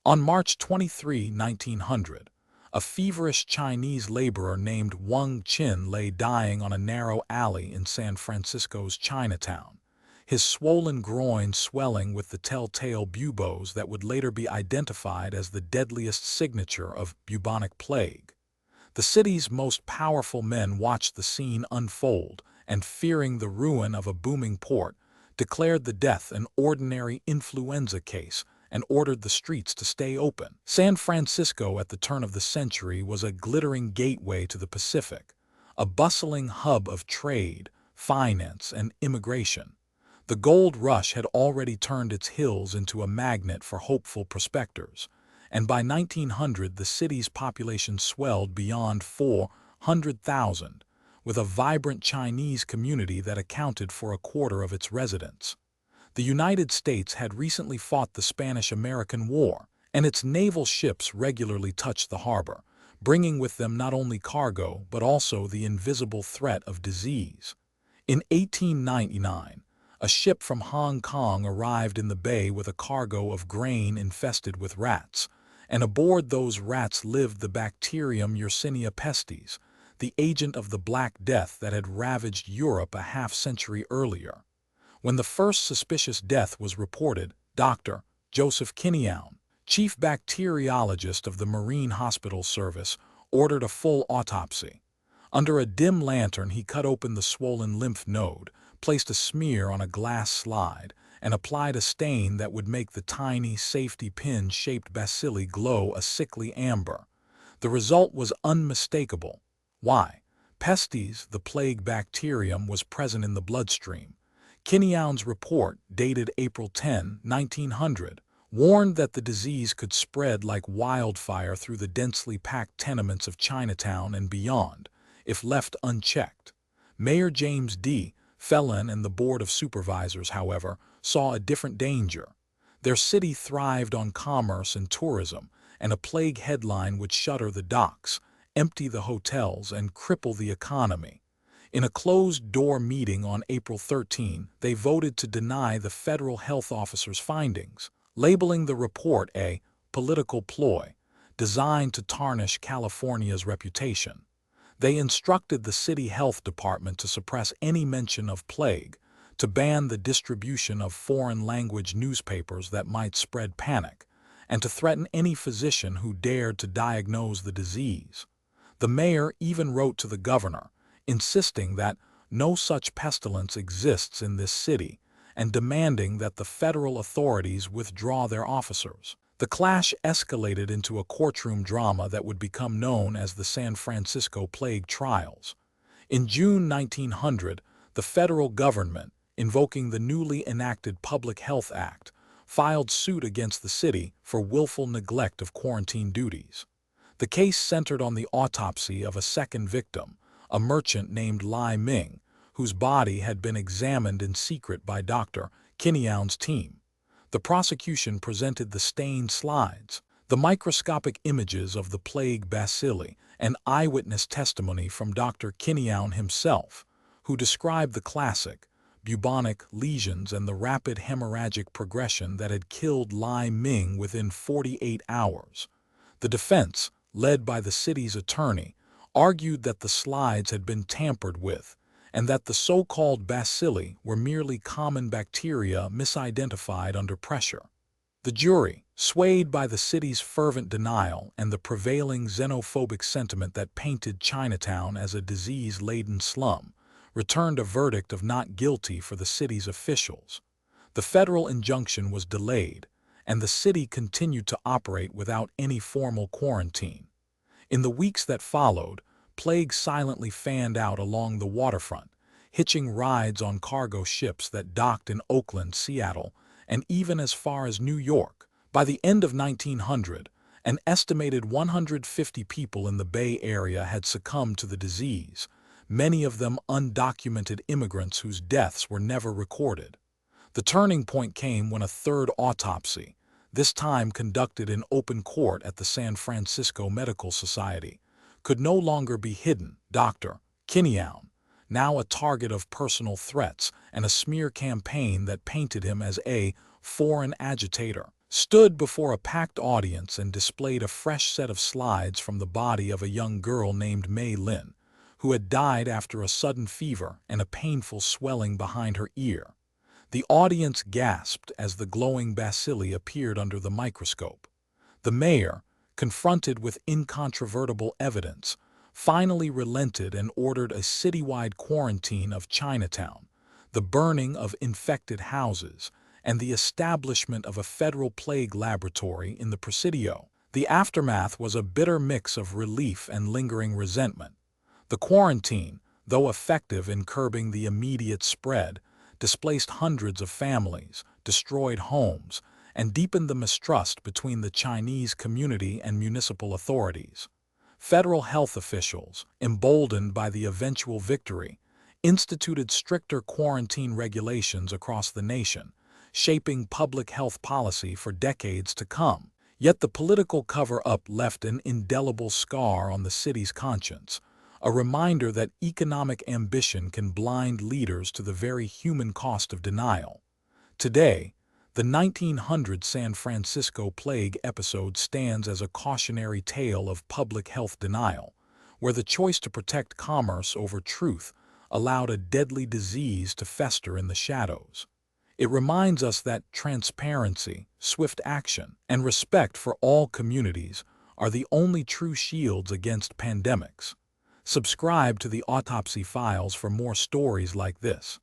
On March 23, 1900, a feverish Chinese laborer named Wang Qin lay dying on a narrow alley in San Francisco's Chinatown, his swollen groin swelling with the telltale buboes that would later be identified as the deadliest signature of bubonic plague. The city's most powerful men watched the scene unfold and, fearing the ruin of a booming port, declared the death an ordinary influenza case and ordered the streets to stay open. San Francisco at the turn of the century was a glittering gateway to the Pacific, a bustling hub of trade, finance, and immigration. The gold rush had already turned its hills into a magnet for hopeful prospectors, and by 1900 the city's population swelled beyond 400,000, with a vibrant Chinese community that accounted for a quarter of its residents. The United States had recently fought the Spanish-American War, and its naval ships regularly touched the harbor, bringing with them not only cargo but also the invisible threat of disease. In 1899, a ship from Hong Kong arrived in the bay with a cargo of grain infested with rats, and aboard those rats lived the bacterium Yersinia pestis, the agent of the Black Death that had ravaged Europe a half-century earlier. When the first suspicious death was reported, Dr. Joseph Kinneown, chief bacteriologist of the Marine Hospital Service, ordered a full autopsy. Under a dim lantern, he cut open the swollen lymph node, placed a smear on a glass slide, and applied a stain that would make the tiny safety pin-shaped bacilli glow a sickly amber. The result was unmistakable. Why? Pestis, the plague bacterium, was present in the bloodstream. Kinneown's report, dated April 10, 1900, warned that the disease could spread like wildfire through the densely packed tenements of Chinatown and beyond, if left unchecked. Mayor James D. Phelan and the Board of Supervisors, however, saw a different danger. Their city thrived on commerce and tourism, and a plague headline would shutter the docks, empty the hotels, and cripple the economy. In a closed-door meeting on April 13, they voted to deny the federal health officer's findings, labeling the report a political ploy designed to tarnish California's reputation. They instructed the city health department to suppress any mention of plague, to ban the distribution of foreign-language newspapers that might spread panic, and to threaten any physician who dared to diagnose the disease. The mayor even wrote to the governor, insisting that no such pestilence exists in this city, and demanding that the federal authorities withdraw their officers. The clash escalated into a courtroom drama that would become known as the San Francisco Plague Trials. In June 1900, the federal government, invoking the newly enacted Public Health Act, filed suit against the city for willful neglect of quarantine duties. The case centered on the autopsy of a second victim, a merchant named Lai Ming, whose body had been examined in secret by Dr. Kinneown's team. The prosecution presented the stained slides, the microscopic images of the plague bacilli, and eyewitness testimony from Dr. Kinneown himself, who described the classic, bubonic lesions and the rapid hemorrhagic progression that had killed Lai Ming within 48 hours. The defense, led by the city's attorney, argued that the slides had been tampered with, and that the so-called bacilli were merely common bacteria misidentified under pressure. The jury, swayed by the city's fervent denial and the prevailing xenophobic sentiment that painted Chinatown as a disease-laden slum, returned a verdict of not guilty for the city's officials. The federal injunction was delayed, and the city continued to operate without any formal quarantine. In the weeks that followed, plague silently fanned out along the waterfront, hitching rides on cargo ships that docked in Oakland, Seattle, and even as far as New York. By the end of 1900, an estimated 150 people in the Bay Area had succumbed to the disease, many of them undocumented immigrants whose deaths were never recorded. The turning point came when a third autopsy, this time conducted in open court at the San Francisco Medical Society, could no longer be hidden. Dr. Kinneown, now a target of personal threats and a smear campaign that painted him as a foreign agitator, stood before a packed audience and displayed a fresh set of slides from the body of a young girl named Mei Lin, who had died after a sudden fever and a painful swelling behind her ear. The audience gasped as the glowing bacilli appeared under the microscope. The mayor, confronted with incontrovertible evidence, finally relented and ordered a citywide quarantine of Chinatown, the burning of infected houses, and the establishment of a federal plague laboratory in the Presidio. The aftermath was a bitter mix of relief and lingering resentment. The quarantine, though effective in curbing the immediate spread, displaced hundreds of families, destroyed homes, and deepened the mistrust between the Chinese community and municipal authorities. Federal health officials, emboldened by the eventual victory, instituted stricter quarantine regulations across the nation, shaping public health policy for decades to come. Yet the political cover-up left an indelible scar on the city's conscience, a reminder that economic ambition can blind leaders to the very human cost of denial. Today, the 1900 San Francisco plague episode stands as a cautionary tale of public health denial, where the choice to protect commerce over truth allowed a deadly disease to fester in the shadows. It reminds us that transparency, swift action, and respect for all communities are the only true shields against pandemics. Subscribe to the Autopsy Files for more stories like this.